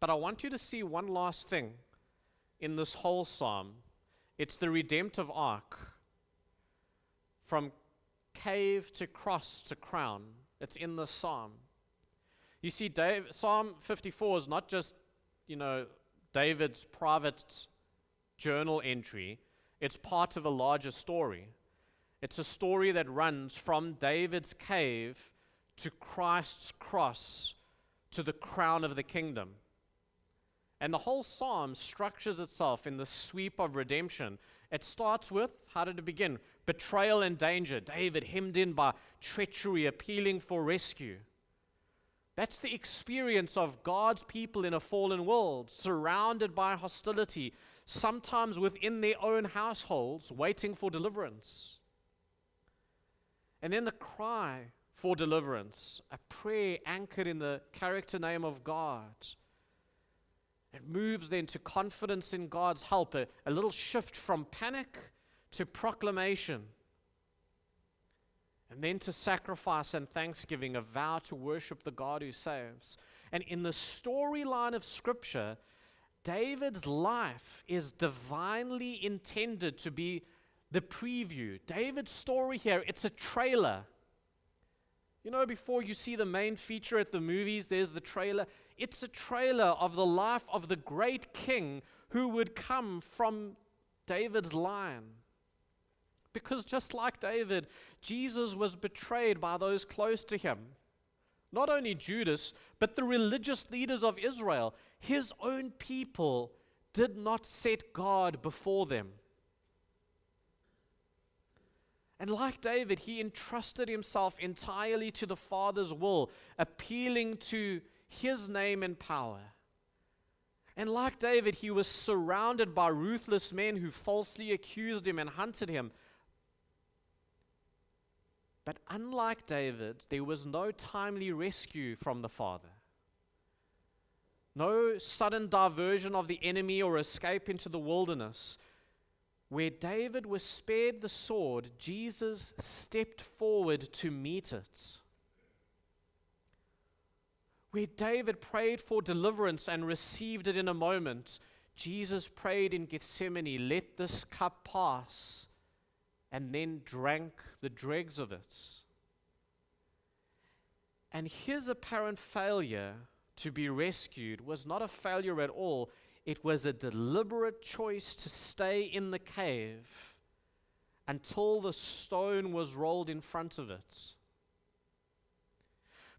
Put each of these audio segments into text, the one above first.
But I want you to see one last thing in this whole psalm. It's the redemptive arc from cave to cross to crown. It's in the psalm. You see, Psalm 54 is not just, David's private journal entry. It's part of a larger story. It's a story that runs from David's cave to Christ's cross to the crown of the kingdom. And the whole psalm structures itself in the sweep of redemption. It starts with, how did it begin? Betrayal and danger. David hemmed in by treachery, appealing for rescue. That's the experience of God's people in a fallen world, surrounded by hostility, sometimes within their own households, waiting for deliverance. And then the cry for deliverance, a prayer anchored in the character name of God. It moves then to confidence in God's help, a little shift from panic to proclamation. And then to sacrifice and thanksgiving, a vow to worship the God who saves. And in the storyline of Scripture, David's life is divinely intended to be the preview. David's story here, it's a trailer. Before you see the main feature at the movies, there's the trailer. It's a trailer of the life of the great king who would come from David's line. Because just like David, Jesus was betrayed by those close to him. Not only Judas, but the religious leaders of Israel. His own people did not set God before them. And like David, he entrusted himself entirely to the Father's will, appealing to his name and power. And like David, he was surrounded by ruthless men who falsely accused him and hunted him. But unlike David, there was no timely rescue from the Father. No sudden diversion of the enemy or escape into the wilderness. Where David was spared the sword, Jesus stepped forward to meet it. Where David prayed for deliverance and received it in a moment, Jesus prayed in Gethsemane, "Let this cup pass," and then drank the dregs of it. And his apparent failure to be rescued was not a failure at all. It was a deliberate choice to stay in the cave until the stone was rolled in front of it.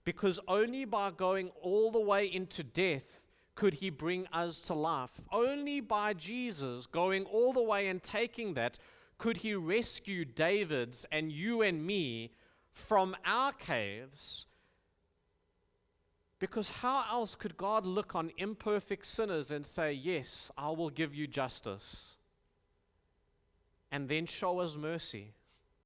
Because only by going all the way into death could he bring us to life. Only by Jesus going all the way and taking that could he rescue David's and you and me from our caves. Because how else could God look on imperfect sinners and say, "Yes, I will give you justice," and then show us mercy?